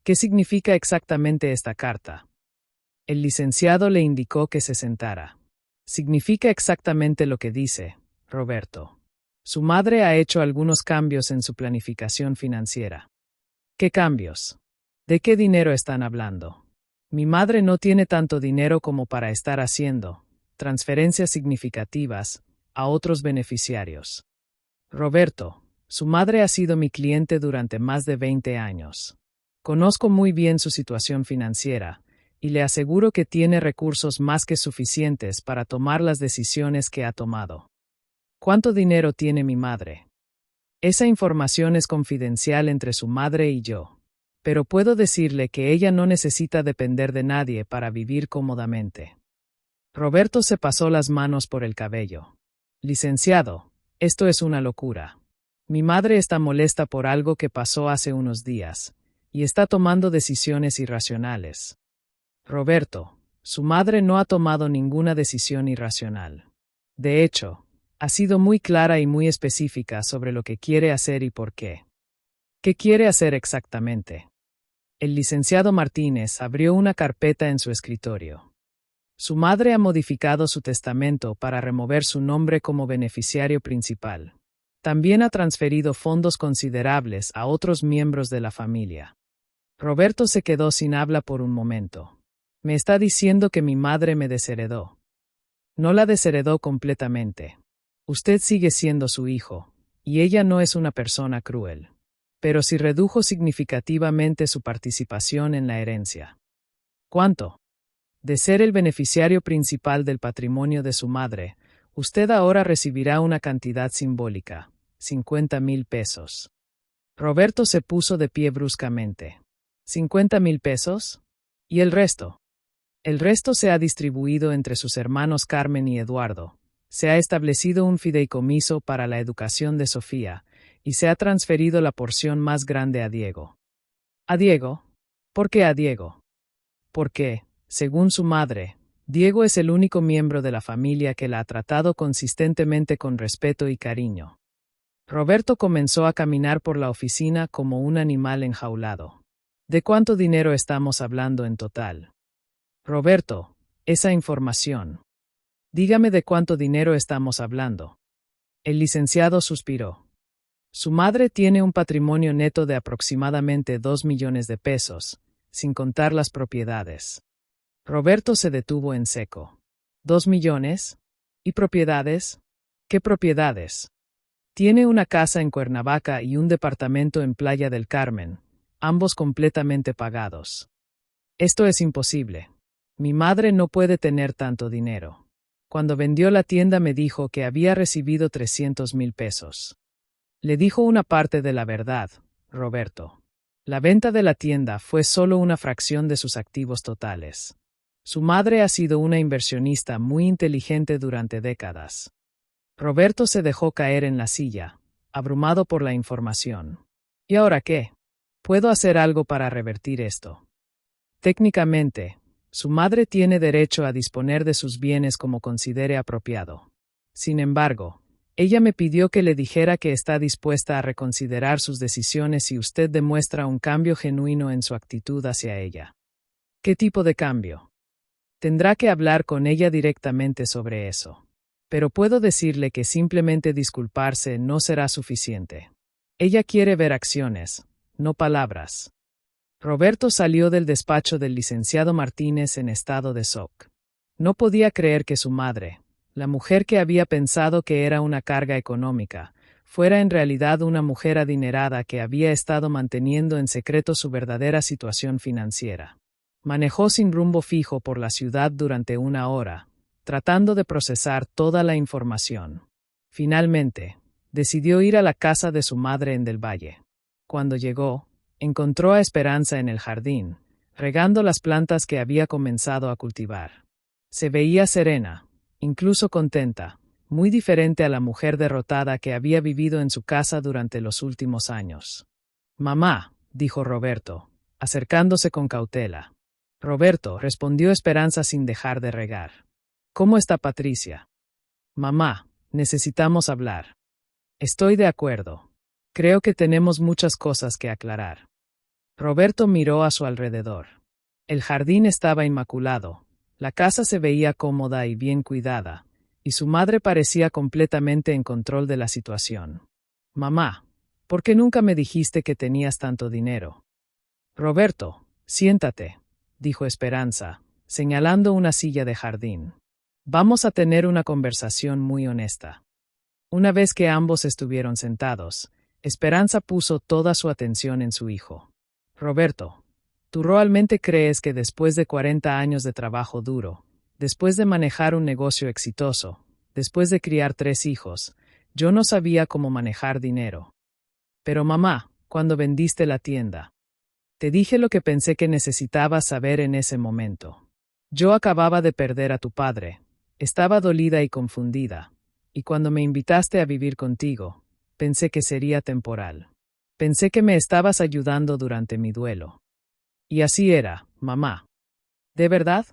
¿Qué significa exactamente esta carta? El licenciado le indicó que se sentara. Significa exactamente lo que dice, Roberto. Su madre ha hecho algunos cambios en su planificación financiera. ¿Qué cambios? ¿De qué dinero están hablando? Mi madre no tiene tanto dinero como para estar haciendo transferencias significativas a otros beneficiarios. Roberto, su madre ha sido mi cliente durante más de 20 años. Conozco muy bien su situación financiera, y le aseguro que tiene recursos más que suficientes para tomar las decisiones que ha tomado. ¿Cuánto dinero tiene mi madre? Esa información es confidencial entre su madre y yo, pero puedo decirle que ella no necesita depender de nadie para vivir cómodamente. Roberto se pasó las manos por el cabello. Licenciado, esto es una locura. Mi madre está molesta por algo que pasó hace unos días, y está tomando decisiones irracionales. Roberto, su madre no ha tomado ninguna decisión irracional. De hecho, ha sido muy clara y muy específica sobre lo que quiere hacer y por qué. ¿Qué quiere hacer exactamente? El licenciado Martínez abrió una carpeta en su escritorio. Su madre ha modificado su testamento para remover su nombre como beneficiario principal. También ha transferido fondos considerables a otros miembros de la familia. Roberto se quedó sin habla por un momento. Me está diciendo que mi madre me desheredó. No la desheredó completamente. Usted sigue siendo su hijo, y ella no es una persona cruel. Pero sí redujo significativamente su participación en la herencia. ¿Cuánto? De ser el beneficiario principal del patrimonio de su madre, usted ahora recibirá una cantidad simbólica, 50,000 pesos. Roberto se puso de pie bruscamente. ¿50,000 pesos? ¿Y el resto? El resto se ha distribuido entre sus hermanos Carmen y Eduardo. Se ha establecido un fideicomiso para la educación de Sofía, y se ha transferido la porción más grande a Diego. ¿A Diego? ¿Por qué a Diego? Porque, según su madre, Diego es el único miembro de la familia que la ha tratado consistentemente con respeto y cariño. Roberto comenzó a caminar por la oficina como un animal enjaulado. ¿De cuánto dinero estamos hablando en total? Roberto, esa información. Dígame de cuánto dinero estamos hablando. El licenciado suspiró. Su madre tiene un patrimonio neto de aproximadamente 2 millones de pesos, sin contar las propiedades. Roberto se detuvo en seco. ¿2 millones? ¿Y propiedades? ¿Qué propiedades? Tiene una casa en Cuernavaca y un departamento en Playa del Carmen, ambos completamente pagados. Esto es imposible. Mi madre no puede tener tanto dinero. Cuando vendió la tienda me dijo que había recibido 300,000 pesos. Le dijo una parte de la verdad, Roberto. La venta de la tienda fue solo una fracción de sus activos totales. Su madre ha sido una inversionista muy inteligente durante décadas. Roberto se dejó caer en la silla, abrumado por la información. ¿Y ahora qué? ¿Puedo hacer algo para revertir esto? Técnicamente, su madre tiene derecho a disponer de sus bienes como considere apropiado. Sin embargo, ella me pidió que le dijera que está dispuesta a reconsiderar sus decisiones si usted demuestra un cambio genuino en su actitud hacia ella. ¿Qué tipo de cambio? Tendrá que hablar con ella directamente sobre eso. Pero puedo decirle que simplemente disculparse no será suficiente. Ella quiere ver acciones, no palabras. Roberto salió del despacho del licenciado Martínez en estado de shock. No podía creer que su madre, la mujer que había pensado que era una carga económica, fuera en realidad una mujer adinerada que había estado manteniendo en secreto su verdadera situación financiera. Manejó sin rumbo fijo por la ciudad durante 1 hora, tratando de procesar toda la información. Finalmente, decidió ir a la casa de su madre en Del Valle. Cuando llegó, encontró a Esperanza en el jardín, regando las plantas que había comenzado a cultivar. Se veía serena, incluso contenta, muy diferente a la mujer derrotada que había vivido en su casa durante los últimos años. Mamá, dijo Roberto, acercándose con cautela. Roberto, respondió Esperanza sin dejar de regar. ¿Cómo está Patricia? Mamá, necesitamos hablar. Estoy de acuerdo. Creo que tenemos muchas cosas que aclarar. Roberto miró a su alrededor. El jardín estaba inmaculado, la casa se veía cómoda y bien cuidada, y su madre parecía completamente en control de la situación. Mamá, ¿por qué nunca me dijiste que tenías tanto dinero? Roberto, siéntate, dijo Esperanza, señalando una silla de jardín. Vamos a tener una conversación muy honesta. Una vez que ambos estuvieron sentados, Esperanza puso toda su atención en su hijo. Roberto, ¿tú realmente crees que después de 40 años de trabajo duro, después de manejar un negocio exitoso, después de criar 3 hijos, yo no sabía cómo manejar dinero? Pero mamá, cuando vendiste la tienda, te dije lo que pensé que necesitabas saber en ese momento. Yo acababa de perder a tu padre, estaba dolida y confundida, y cuando me invitaste a vivir contigo, pensé que sería temporal. Pensé que me estabas ayudando durante mi duelo. Y así era, mamá. ¿De verdad?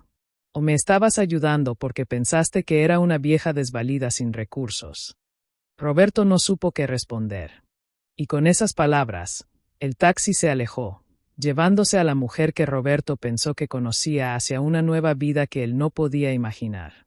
¿O me estabas ayudando porque pensaste que era una vieja desvalida sin recursos? Roberto no supo qué responder. Y con esas palabras, el taxi se alejó, llevándose a la mujer que Roberto pensó que conocía hacia una nueva vida que él no podía imaginar.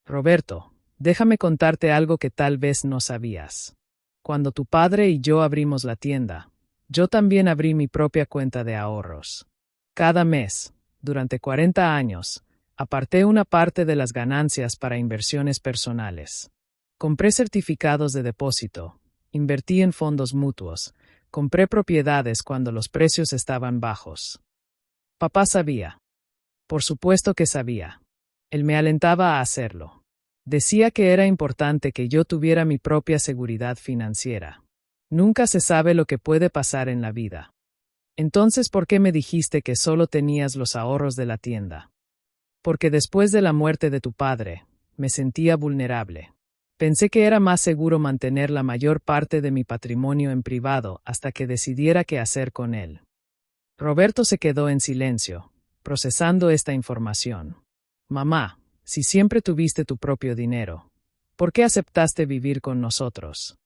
Roberto, déjame contarte algo que tal vez no sabías. Cuando tu padre y yo abrimos la tienda, yo también abrí mi propia cuenta de ahorros. Cada mes, durante 40 años, aparté una parte de las ganancias para inversiones personales. Compré certificados de depósito, invertí en fondos mutuos, compré propiedades cuando los precios estaban bajos. Papá sabía. Por supuesto que sabía. Él me alentaba a hacerlo. Decía que era importante que yo tuviera mi propia seguridad financiera. Nunca se sabe lo que puede pasar en la vida. Entonces, ¿por qué me dijiste que solo tenías los ahorros de la tienda? Porque después de la muerte de tu padre, me sentía vulnerable. Pensé que era más seguro mantener la mayor parte de mi patrimonio en privado hasta que decidiera qué hacer con él. Roberto se quedó en silencio, procesando esta información. Mamá, si siempre tuviste tu propio dinero, ¿por qué aceptaste vivir con nosotros?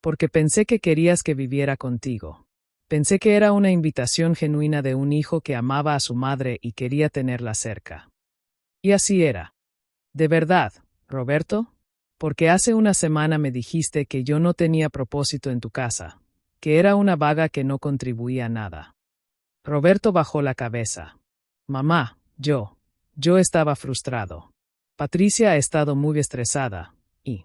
Porque pensé que querías que viviera contigo. Pensé que era una invitación genuina de un hijo que amaba a su madre y quería tenerla cerca. Y así era. ¿De verdad, Roberto? Porque hace una semana me dijiste que yo no tenía propósito en tu casa, que era una vaga que no contribuía a nada. Roberto bajó la cabeza. Mamá, yo estaba frustrado. Patricia ha estado muy estresada, y...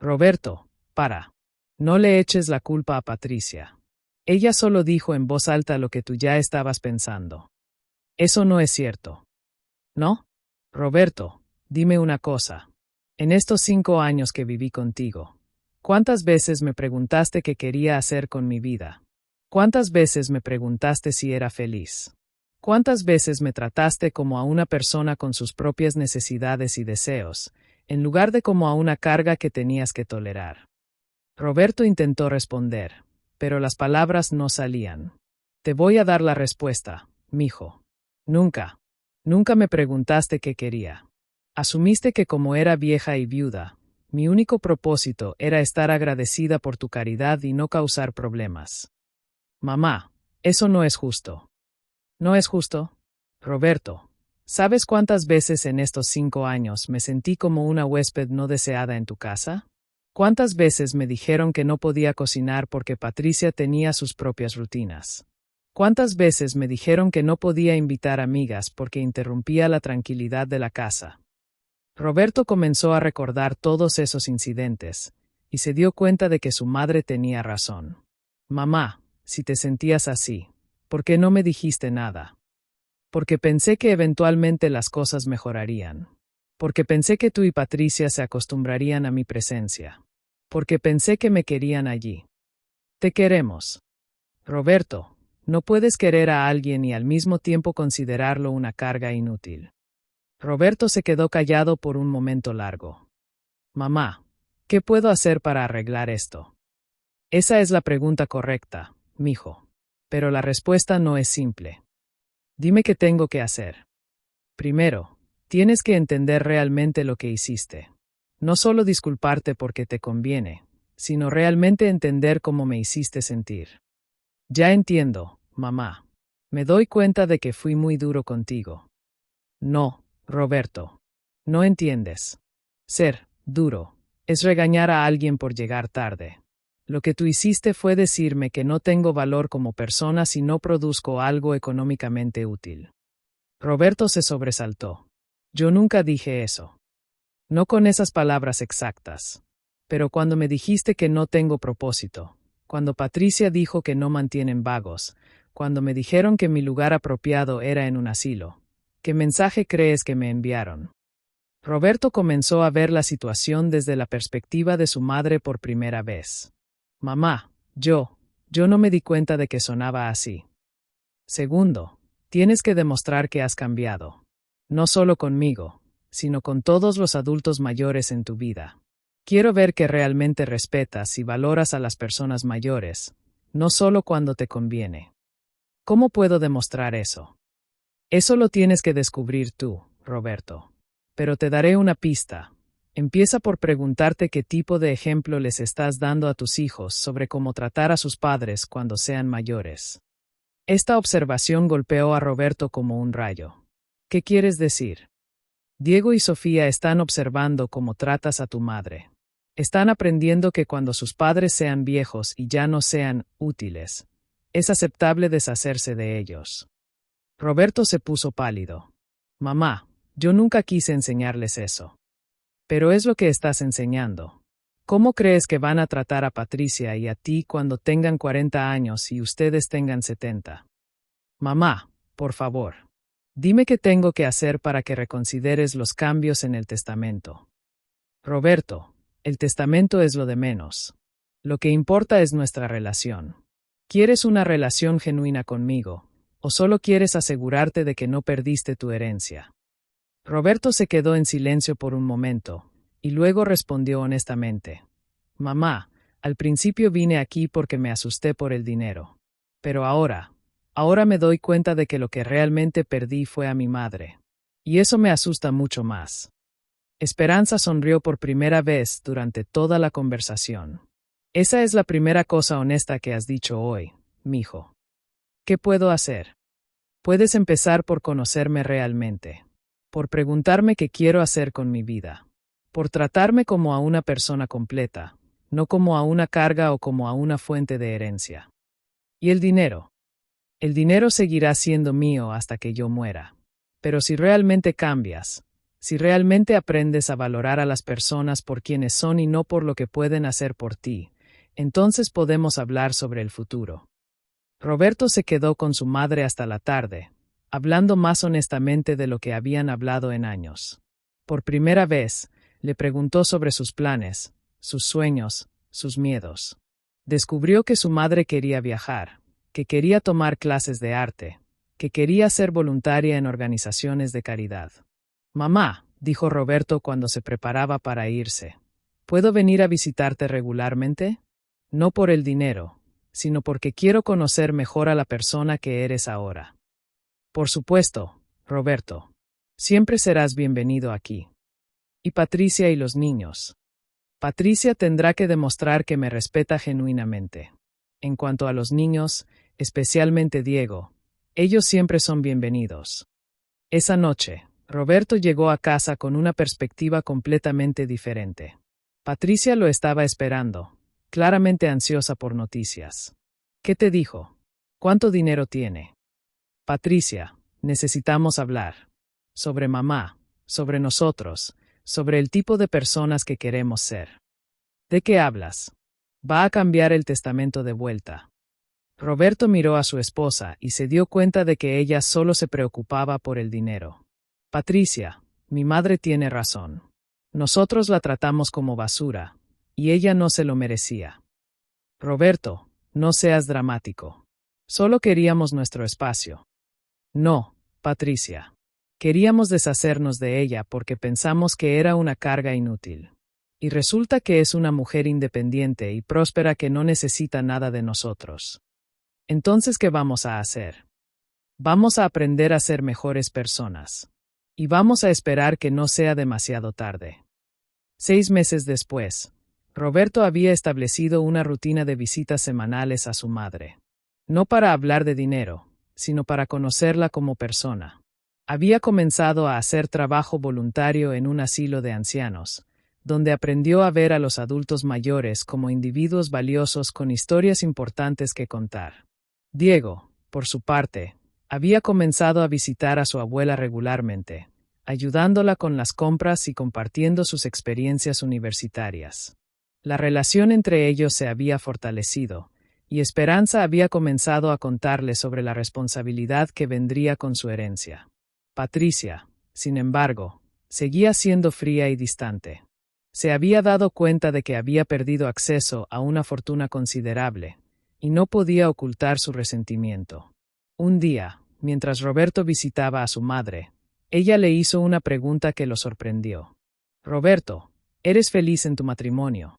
Roberto, para. No le eches la culpa a Patricia. Ella solo dijo en voz alta lo que tú ya estabas pensando. Eso no es cierto. ¿No? Roberto, dime una cosa. En estos 5 años que viví contigo, ¿cuántas veces me preguntaste qué quería hacer con mi vida? ¿Cuántas veces me preguntaste si era feliz? ¿Cuántas veces me trataste como a una persona con sus propias necesidades y deseos, en lugar de como a una carga que tenías que tolerar? Roberto intentó responder, pero las palabras no salían. Te voy a dar la respuesta, mijo. Nunca me preguntaste qué quería. Asumiste que como era vieja y viuda, mi único propósito era estar agradecida por tu caridad y no causar problemas. Mamá, eso no es justo. ¿No es justo? Roberto, ¿sabes cuántas veces en estos 5 años me sentí como una huésped no deseada en tu casa? ¿Cuántas veces me dijeron que no podía cocinar porque Patricia tenía sus propias rutinas? ¿Cuántas veces me dijeron que no podía invitar amigas porque interrumpía la tranquilidad de la casa? Roberto comenzó a recordar todos esos incidentes, y se dio cuenta de que su madre tenía razón. Mamá, si te sentías así, ¿por qué no me dijiste nada? Porque pensé que eventualmente las cosas mejorarían. Porque pensé que tú y Patricia se acostumbrarían a mi presencia. Porque pensé que me querían allí. Te queremos. Roberto, no puedes querer a alguien y al mismo tiempo considerarlo una carga inútil. Roberto se quedó callado por un momento largo. Mamá, ¿qué puedo hacer para arreglar esto? Esa es la pregunta correcta, mijo. Pero la respuesta no es simple. Dime qué tengo que hacer. Primero, tienes que entender realmente lo que hiciste. No solo disculparte porque te conviene, sino realmente entender cómo me hiciste sentir. Ya entiendo, mamá. Me doy cuenta de que fui muy duro contigo. No, Roberto. No entiendes. Ser duro es regañar a alguien por llegar tarde. Lo que tú hiciste fue decirme que no tengo valor como persona si no produzco algo económicamente útil. Roberto se sobresaltó. Yo nunca dije eso. No con esas palabras exactas. Pero cuando me dijiste que no tengo propósito, cuando Patricia dijo que no mantienen vagos, cuando me dijeron que mi lugar apropiado era en un asilo, ¿qué mensaje crees que me enviaron? Roberto comenzó a ver la situación desde la perspectiva de su madre por primera vez. Mamá, yo no me di cuenta de que sonaba así. Segundo, tienes que demostrar que has cambiado. No solo conmigo, sino con todos los adultos mayores en tu vida. Quiero ver que realmente respetas y valoras a las personas mayores, no solo cuando te conviene. ¿Cómo puedo demostrar eso? Eso lo tienes que descubrir tú, Roberto. Pero te daré una pista. Empieza por preguntarte qué tipo de ejemplo les estás dando a tus hijos sobre cómo tratar a sus padres cuando sean mayores. Esta observación golpeó a Roberto como un rayo. ¿Qué quieres decir? Diego y Sofía están observando cómo tratas a tu madre. Están aprendiendo que cuando sus padres sean viejos y ya no sean útiles, es aceptable deshacerse de ellos. Roberto se puso pálido. Mamá, yo nunca quise enseñarles eso. Pero es lo que estás enseñando. ¿Cómo crees que van a tratar a Patricia y a ti cuando tengan 40 años y ustedes tengan 70? Mamá, por favor. Dime qué tengo que hacer para que reconsideres los cambios en el testamento. Roberto, el testamento es lo de menos. Lo que importa es nuestra relación. ¿Quieres una relación genuina conmigo, o solo quieres asegurarte de que no perdiste tu herencia? Roberto se quedó en silencio por un momento, y luego respondió honestamente. Mamá, al principio vine aquí porque me asusté por el dinero. Pero ahora me doy cuenta de que lo que realmente perdí fue a mi madre. Y eso me asusta mucho más. Esperanza sonrió por primera vez durante toda la conversación. Esa es la primera cosa honesta que has dicho hoy, mijo. ¿Qué puedo hacer? Puedes empezar por conocerme realmente. Por preguntarme qué quiero hacer con mi vida. Por tratarme como a una persona completa, no como a una carga o como a una fuente de herencia. ¿Y el dinero? El dinero seguirá siendo mío hasta que yo muera. Pero si realmente cambias, si realmente aprendes a valorar a las personas por quienes son y no por lo que pueden hacer por ti, entonces podemos hablar sobre el futuro. Roberto se quedó con su madre hasta la tarde, hablando más honestamente de lo que habían hablado en años. Por primera vez, le preguntó sobre sus planes, sus sueños, sus miedos. Descubrió que su madre quería viajar, que quería tomar clases de arte, que quería ser voluntaria en organizaciones de caridad. Mamá, dijo Roberto cuando se preparaba para irse, ¿puedo venir a visitarte regularmente? No por el dinero, sino porque quiero conocer mejor a la persona que eres ahora. Por supuesto, Roberto. Siempre serás bienvenido aquí. Y Patricia y los niños. Patricia tendrá que demostrar que me respeta genuinamente. En cuanto a los niños, especialmente Diego, ellos siempre son bienvenidos. Esa noche, Roberto llegó a casa con una perspectiva completamente diferente. Patricia lo estaba esperando, claramente ansiosa por noticias. ¿Qué te dijo? ¿Cuánto dinero tiene? Patricia, necesitamos hablar. Sobre mamá, sobre nosotros, sobre el tipo de personas que queremos ser. ¿De qué hablas? Va a cambiar el testamento de vuelta. Roberto miró a su esposa y se dio cuenta de que ella solo se preocupaba por el dinero. Patricia, mi madre tiene razón. Nosotros la tratamos como basura, y ella no se lo merecía. Roberto, no seas dramático. Solo queríamos nuestro espacio. No, Patricia. Queríamos deshacernos de ella porque pensamos que era una carga inútil. Y resulta que es una mujer independiente y próspera que no necesita nada de nosotros. Entonces, ¿qué vamos a hacer? Vamos a aprender a ser mejores personas. Y vamos a esperar que no sea demasiado tarde. 6 meses después, Roberto había establecido una rutina de visitas semanales a su madre. No para hablar de dinero, sino para conocerla como persona. Había comenzado a hacer trabajo voluntario en un asilo de ancianos, donde aprendió a ver a los adultos mayores como individuos valiosos con historias importantes que contar. Diego, por su parte, había comenzado a visitar a su abuela regularmente, ayudándola con las compras y compartiendo sus experiencias universitarias. La relación entre ellos se había fortalecido, y Esperanza había comenzado a contarle sobre la responsabilidad que vendría con su herencia. Patricia, sin embargo, seguía siendo fría y distante. Se había dado cuenta de que había perdido acceso a una fortuna considerable, y no podía ocultar su resentimiento. Un día, mientras Roberto visitaba a su madre, ella le hizo una pregunta que lo sorprendió. Roberto, ¿eres feliz en tu matrimonio?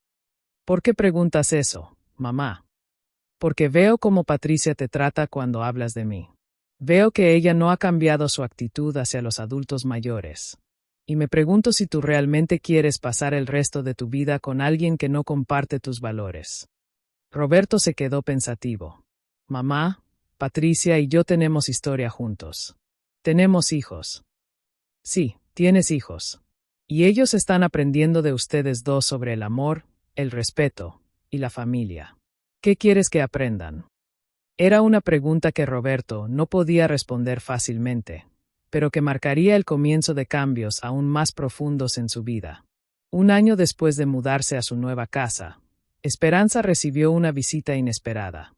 ¿Por qué preguntas eso, mamá? Porque veo cómo Patricia te trata cuando hablas de mí. Veo que ella no ha cambiado su actitud hacia los adultos mayores. Y me pregunto si tú realmente quieres pasar el resto de tu vida con alguien que no comparte tus valores. Roberto se quedó pensativo. Mamá, Patricia y yo tenemos historia juntos. Tenemos hijos. Sí, tienes hijos. Y ellos están aprendiendo de ustedes dos sobre el amor, el respeto y la familia. ¿Qué quieres que aprendan? Era una pregunta que Roberto no podía responder fácilmente, pero que marcaría el comienzo de cambios aún más profundos en su vida. Un año después de mudarse a su nueva casa, Esperanza recibió una visita inesperada.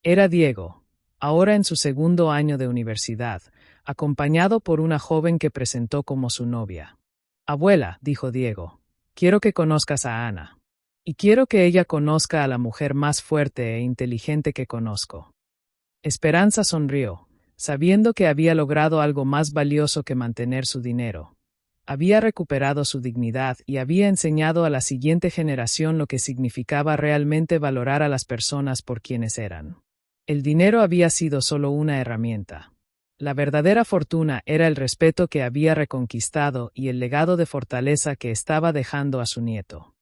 Era Diego, ahora en su segundo año de universidad, acompañado por una joven que presentó como su novia. Abuela, dijo Diego, quiero que conozcas a Ana. Y quiero que ella conozca a la mujer más fuerte e inteligente que conozco. Esperanza sonrió, sabiendo que había logrado algo más valioso que mantener su dinero. Había recuperado su dignidad y había enseñado a la siguiente generación lo que significaba realmente valorar a las personas por quienes eran. El dinero había sido solo una herramienta. La verdadera fortuna era el respeto que había reconquistado y el legado de fortaleza que estaba dejando a su nieto.